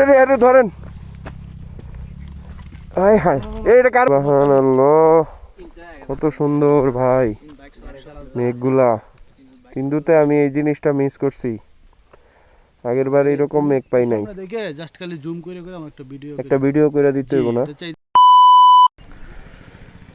আরে ধরেন, high high, এইটা কার? কত সুন্দর ভাই মেঘগুলা। তিন্দুতে আমি এই জিনিসটা মিস করছি, আগের বার এরকম মেঘ পাই নাই। একটা ভিডিও করে দিতে হইব না?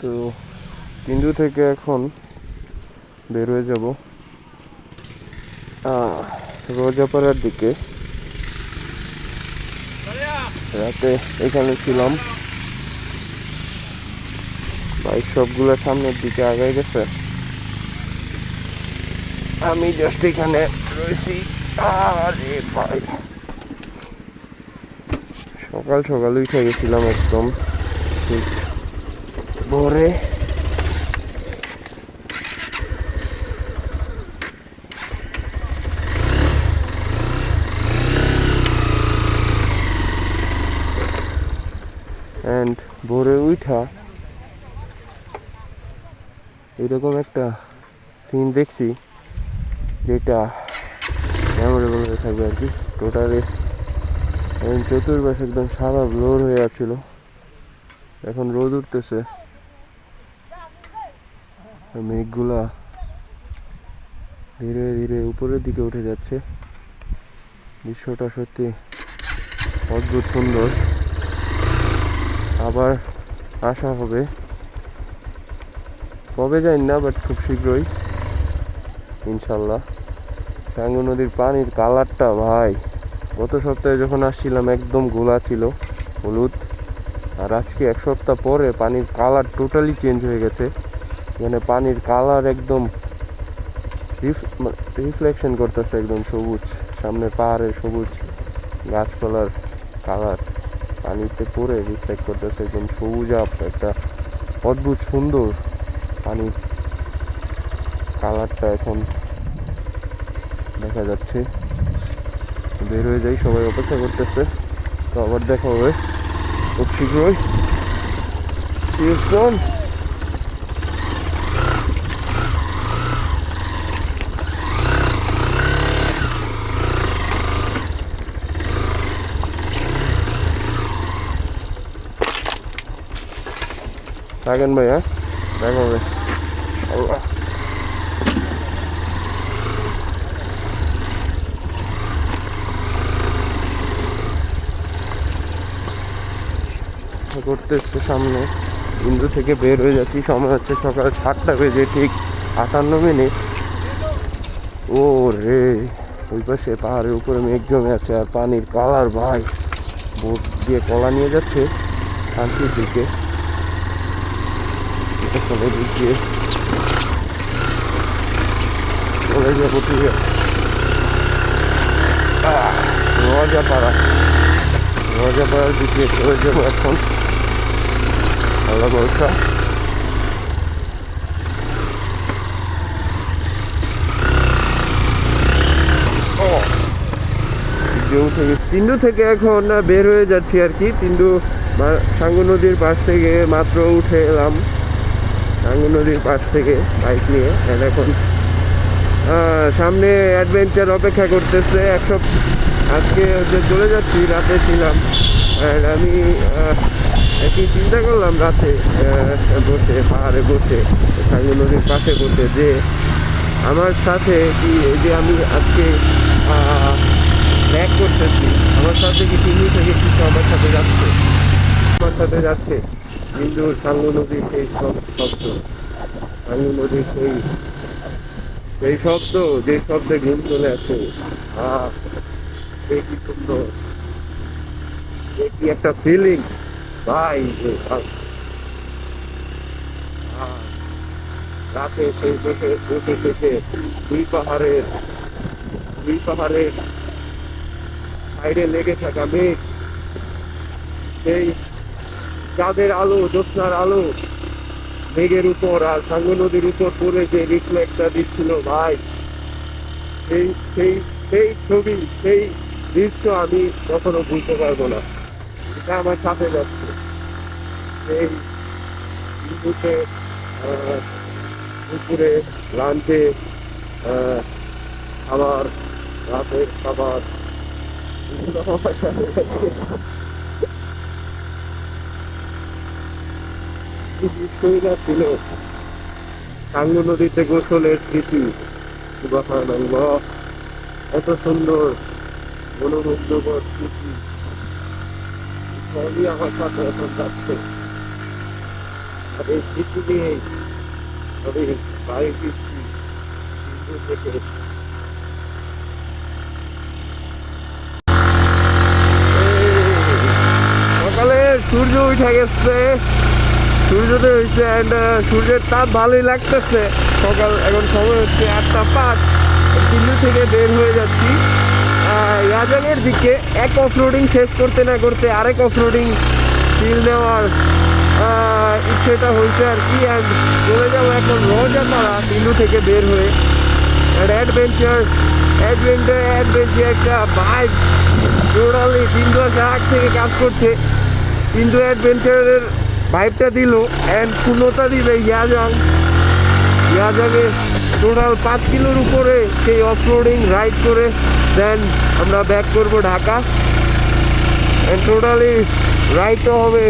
তো তিন্দু থেকে এখন বের হয়ে যাব রোজাপাড়ার দিকে। রাতে এখানে ছিলাম, বাইক সবগুলো সামনের দিকে আগায় গেছে, আমি জাস্ট এখানে রয়েছি। আরে ভাই, সকাল সকাল উঠে গেছিলাম একদম ঠিক ভোরে। অ্যান্ড ভোরে উঠা এরকম একটা সিন দেখছি যেটা মেমোরেবল হয়ে থাকবে আর কি। টোটালি চতুর্পাশে একদম সাদা ব্লোর হয়ে আছিল, এখন রোদ উঠতেছে, মেঘগুলা ধীরে ধীরে উপরের দিকে উঠে যাচ্ছে। দৃশ্যটা সত্যি অদ্ভুত সুন্দর। আবার আসা হবে, কবে যাই না, বাট খুব শীঘ্রই ইনশাল্লাহ। টাঙ্গু নদীর পানির কালারটা ভাই, গত সপ্তাহে যখন আসছিলাম একদম গোলা ছিল, হলুদ, আর আজকে এক সপ্তাহ পরে পানির কালার টোটালি চেঞ্জ হয়ে গেছে। মানে পানির কালার একদম রিফ্লেকশন করতেছে, একদম সবুজ, সামনে পাহাড়ের সবুজ গাছপালার কালার পানিতে পড়ে রিফ্লেক্ট করতেছে, একদম সবুজ আপ একটা অদ্ভুত সুন্দর পানির কালারটা এখন দেখা যাচ্ছে। বের হয়ে যাই, সবাই অপেক্ষা করতেছে, তো আবার দেখা হবে খুব শীঘ্রই। থাকেন ভাই, হ্যাঁ দেখা হবে। আল্লাহ করতেছে সামনে। ইন্দু থেকে বের হয়ে যাচ্ছি, সময় হচ্ছে সকাল 7টা বেজে ঠিক 58 মিনিট। ও রে, ওই পাশে পাহাড়ের উপরে মেঘ জমে আছে আর পানির কালার ভাই। বোট দিয়ে কলা নিয়ে যাচ্ছে শান্তির দিকে, এদিক দিয়ে চলে যাবো রোজাপাড়ার দিকে চলে যাবো এখন। আল্লাহ ভরসা। তিন্দু থেকে এখন বের হয়ে যাচ্ছি আর কি। তিন্দু টাঙ্গু নদীর পাশ থেকে মাত্র উঠে এলাম, টাঙ্গু নদীর পাশ থেকে বাইক নিয়ে। এখন সামনে অ্যাডভেঞ্চার অপেক্ষা করতেছে। আজকে হচ্ছে চলে যাচ্ছি, রাতে ছিলাম। আর আমি একই চিন্তা করলাম রাতে বসে, পাহাড়ে বসে, টাঙ্গু নদীর পাশে বসে, যে আমার সাথে কি এই যে আমি আজকে ব্যাক করতেছি, আমার সাথে কি তিন্দু থেকে কিছু আমার সাথে যাচ্ছে কিন্তু টাঙ্গু নদীর সেই শব্দ, টাঙ্গু নদীর সেই শব্দ, যে শব্দে ঘুম চলে আসে। কি সুন্দর, কি একটা ফিলিং ভাই। রাতে সেই বসে থেকে দুই পাহাড়ের সাইডে লেগে থাকা মেঘ, সেই চাঁদের আলো, জ্যোৎস্নার আলো মেঘের উপর আর টাঙ্গু নদীর উপর পড়ে যে রিফ্লেক্টটা দিচ্ছিল ভাই, সেই সেই সেই ছবি, সেই দৃশ্য আমি কখনো ভুলতে পারবো না। এটা আমার সাথে যাচ্ছে এই দুপুরে লাঞ্চে, আমার রাতের খাবার, ছিল টাঙ্গু নদীতে গোসলের স্মৃতি। সুবহানাল্লাহ, এত সুন্দর মনোমুগ্ধকর স্মৃতি সবই আমার সাথে এখন যাচ্ছে। আর এই স্মৃতি নিয়ে আমি বাড়ি ফিরছি সিন্ধু থেকে। সকালে সূর্য উঠে গেছে, সূর্যোদয় হয়েছে অ্যান্ড সূর্যের তাপ ভালোই লাগতেছে। সকাল এখন সময় হচ্ছে 8:05। সিন্ধু থেকে বের হয়ে যাচ্ছি ইয়াজাংয়ের দিকে। এক অফরোডিং শেষ করতে না করতে আরেক অফরোডিং ফিল নেওয়ার ইচ্ছেটা হয়েছে আর কি। অ্যান্ড চলে যাবো এখন রজাপাড়া সিন্ধু থেকে বের হয়ে। অ্যান্ড অ্যাডভেঞ্চার একটা বাইক টোটালি সিন্ধু আগ থেকে কাজ করছে। সিন্ধু অ্যাডভেঞ্চারের ভাইবটা দিল অ্যান্ড পূর্ণতা দিবে ইয়াজাংয়ে টোটাল 5 কিলোর উপরে সেই অফরোডিং রাইড করে দেন আমরা ব্যাক করবো ঢাকা। অ্যান্ড টোটালি রাইডটা হবে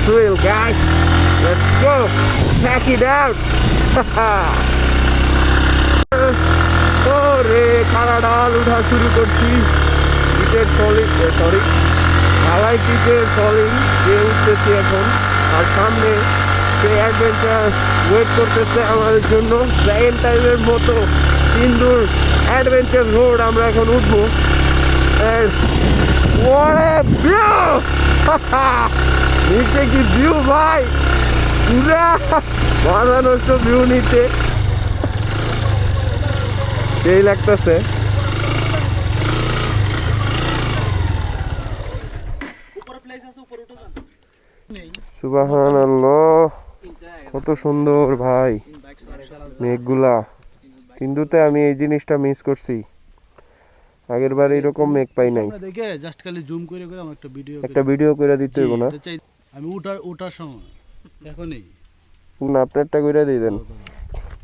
thrill guys, let's go check it out. ওরে খাড়া ডাল উঠা শুরু করছি, পিঠের সলিং ঢালাই পিঠের সলিং দিয়ে উঠতেছি এখন। আর সামনে সেই অ্যাডভেঞ্চার ওয়েট করতেছে আমাদের জন্য। সেকেন্ড টাইমের মতো সিন্ধুর অ্যাডভেঞ্চার রোড আমরা এখন উঠবো। নিচে কি ভিউ ভাই, পুরা মাথা নষ্ট ভিউ নিতে সেই লাগতেছে। সুবহানাল্লাহ, কত সুন্দর ভাই মেঘগুলা। সিন্ধুতে আমি এই জিনিসটা মিস করছি, আগের বার এরকম মেঘ পাই নাই। দেখে জাস্ট খালি জুম করে আমার একটা ভিডিও করে দিতে হইব না? আমি ওঠার সময় এখনই না, আপনারটা করে দিয়ে দেন,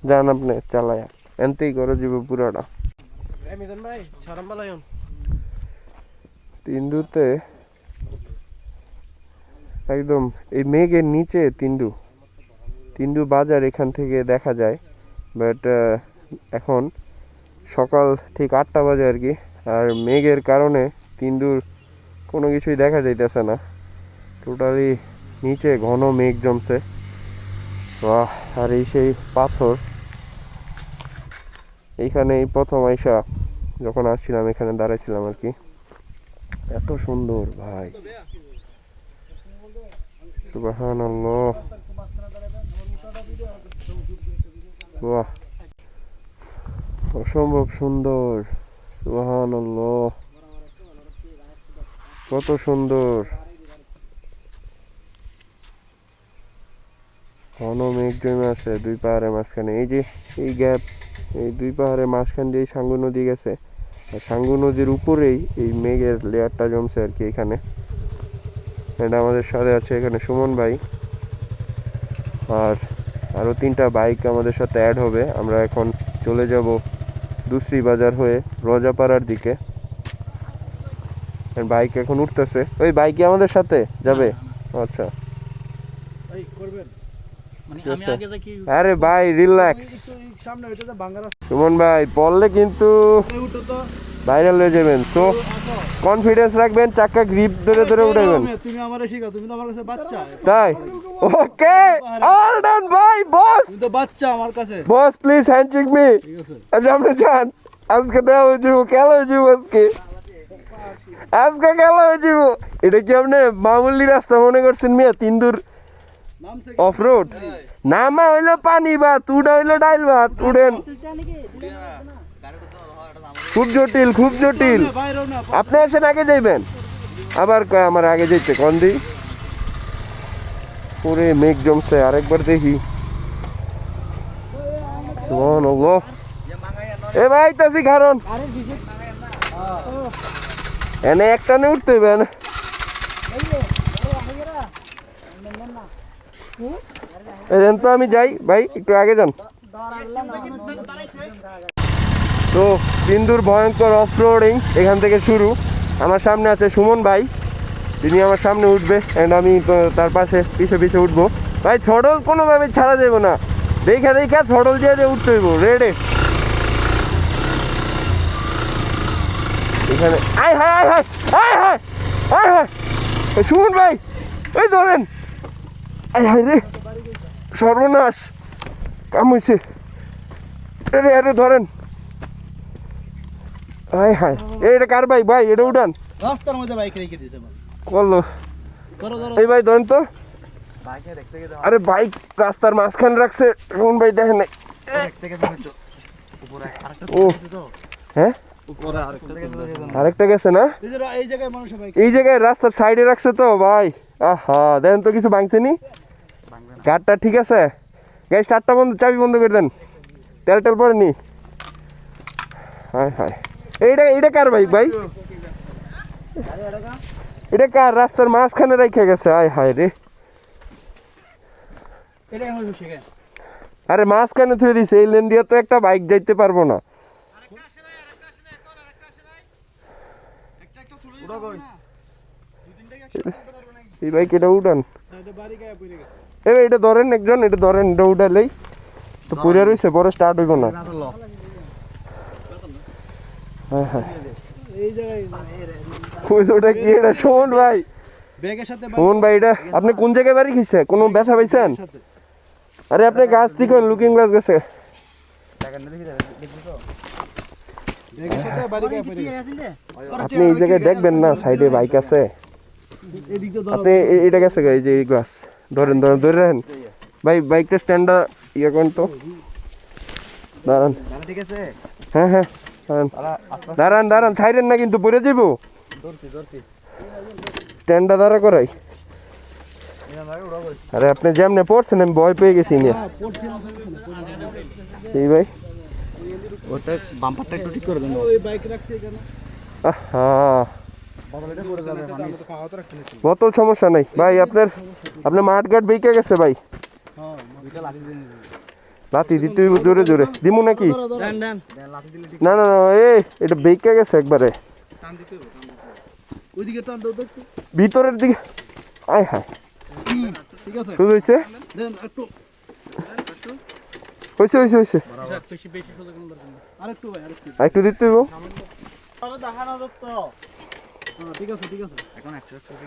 যান আপনি চালায়া এনতেই করে যাব পুরাটা। সিন্ধুতে একদম এই মেঘের নিচে তিন্দু বাজার এখান থেকে দেখা যায়। বাট এখন সকাল ঠিক 8টা বাজে আর কি। আর মেঘের কারণে তিন্দুর কোনো কিছুই দেখা যাইতেছে না, টোটালি নিচে ঘন মেঘ জমছে। বাহ! আর এই সেই পাথর, এইখানে এই প্রথম আইসা যখন আসছিলাম এখানে দাঁড়াইছিলাম আর কি। এত সুন্দর ভাই, সুবহানাল্লাহ, বাহ অসম্ভব সুন্দর, সুবহানাল্লাহ, কত সুন্দর। ঘন মেঘ জমে আছে দুই পাহাড়ের মাঝখানে। এই যে এই গ্যাপ, এই দুই পাহাড়ের মাঝখান দিয়ে সাঙ্গু নদী গেছে। আর সাঙ্গু নদীর উপরেই এই মেঘের লেয়ারটা জমছে আর কি এখানে। এটা আমাদের সাথে আছে এখানে সুমন ভাই, আর আরও 3টা বাইক আমাদের সাথে অ্যাড হবে। আমরা এখন চলে যাব দুসরি বাজার হয়ে রজাপাড়ার দিকে। বাইক এখন উঠতেছে। ওই বাইক কি আমাদের সাথে যাবে? আচ্ছা, আরে ভাই রিল্যাক্স। সুমন ভাই পড়লে কিন্তু ভাইরাল হয়ে যাবেন, তো কনফিডেন্স রাখবেন, চাকা গ্রিপ ধরে ধরে উঠাবেন। তুমি আমারে শিখাও, তুমি তো আমার কাছে বাচ্চা। তাই ওকে, অল ডান ভাই, বস। তুমি তো বাচ্চা আমার কাছে। বস প্লিজ হ্যান্ডশেক মি। আচ্ছা আমরা যান, আজকে দেওয়া হয়ে যাবো, খেলা হয়ে যাবো আজকে খেলা হয়ে যাবো। এটা কি আপনি মামুলি রাস্তা মনে করছেন মিয়া? তিন্দুর অফ রোড নামা হইলো পানি ভাত, উড়া হইলো ডাইল ভাত। উড়েন, খুব জটিল, খুব জটিল। আপনি আসেন, আগে যাইবেন, আবার কয় আমার আগে যাইতে কোন দিই। পুরে মেঘ জমছে, আরেকবার দেখি। এ ভাই তাছি কারণ এনে একটা নে উঠতে হইবে না। তো আমি যাই ভাই, একটু আগে যান। তো বিন্দুর ভয়ঙ্কর অফ রোডিং এখান থেকে শুরু। আমার সামনে আছে সুমন ভাই, তিনি আমার সামনে উঠবে অ্যান্ড আমি তার পাশে পিছে পিছে উঠবো। ভাই থ্রটল কোনোভাবে ছাড়া যাবে না, দেখা দেখা থ্রটল দিয়ে উঠতে হইব। রেডি? এখানে আয় হায় আয় হায় আয় হায় আয় হায়, সুমন ভাই ওই ধরেন। আয় হায় রে, সর্বনাশ, কাম হয়েছে। আরে আরে ধরেন। হায় হায়, এটা কার বাইক ভাই? এটা উঠান। রাস্তার মধ্যে বাইক রেখে দিতে পারো। করলো ধরো ধরো। এই ভাই ধরেন তো। আরে বাইক রাস্তার মাঝখানে রাখছে সুমন ভাই, দেখেন নাই। ও হ্যাঁ, আরেকটা গেছে না? এই জায়গায় মানুষের বাইক এই জায়গায় রাস্তার সাইডে রাখছে তো ভাই। আহা, দেখেন তো কিছু ভাঙছেনি? গাড়টা ঠিক আছে? গাড়ি স্টার্টটা বন্ধ, চাবি বন্ধ করে দেন। তেল টেল পড়েনি? হায় হায়, এইটা এটা কার বাইক ভাই? এটা কার? রাস্তার মাঝখানে রেখে গেছে। আয় হায় রে, এটা কেন বসে গেছে? আরে মাঝখানে থুয়ে দিছে, এই লেন দিয়ে তো একটা বাইক যাইতে পারবো না। এই বাইক এটা উঠান। সাইডে বাড়ি গায়ে পড়ে গেছে। এবার এটা ধরেন একজন, এটা ধরেন, এটা উঠালেই তো পড়ে রয়েছে, পরে স্টার্ট হইব না। হ্যাঁ হ্যাঁ, এই জায়গায় ওটা কি? এটা সুমন ভাই, ব্যাগের সাথে সুমন ভাই এটা আপনি কোন জায়গায় বাড়ি খেয়েছে? কোনো বেচা পাইছেন? সাথে আরে আপনি গাছ থেকে লুকিং গ্লাস গেছে। ব্যাগের সাথে বাড়ি গায়ে পড়ে গেছে। আপনি এই জায়গায় দেখবেন না, সাইডে বাইক আছে। এদিক দিয়ে ধরো। আপনি এটা গেছে এই যে এই গ্লাস ধরেন ধরেন ধরে রাখেন ভাই। বাইকটা স্ট্যান্ডটা ইয়ে করেন তো, দাঁড়ান। ঠিক আছে, হ্যাঁ হ্যাঁ দাঁড়ান দাঁড়ান দাঁড়ান, ছাইরেন না কিন্তু পড়ে যাবো। স্ট্যান্ডটা দাঁড়া করাই। আরে আপনি যেমনে পড়ছেন আমি ভয় পেয়ে গেছি নিয়ে। এই ভাই ওটা বাম্পারটা একটু ঠিক করে দেন। ওই বাইক রাখছে এখানে। আহা, বদলটা করে যাবে মানে বোতল সমস্যা নাই ভাই। আপনার মাঠঘাট বেঁকে গেছে ভাই। হ্যাঁ, দুইটা লাঠি দিয়ে লাতি দিতে হইব জোরে জোরে, দিমু নাকি? ধরো ধরো। দেন লাঠি দিলে ঠিক না না না, এটা বেঁকে গেছে একবারে টান দিতে হবে, টান দিতে হবে। ওইদিকে টান দাও দেখতে। ভিতরের দিকে। আয় হায়, ঠিক আছে, শুরু হয়েছে দেন একটু হয়েছে হয়েছে হয়েছে। যাক, বেশি বেশি সোজা কোন দরকার নেই। আরেকটু ভাই, আরেকটু। একটু দিতে হইব। দেখানো দত্ত। হ্যাঁ, ঠিক আছে ঠিক আছে। এখন 100 ঠিক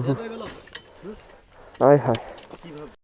আছে। এই গেল। আয় হায়, কিভাবে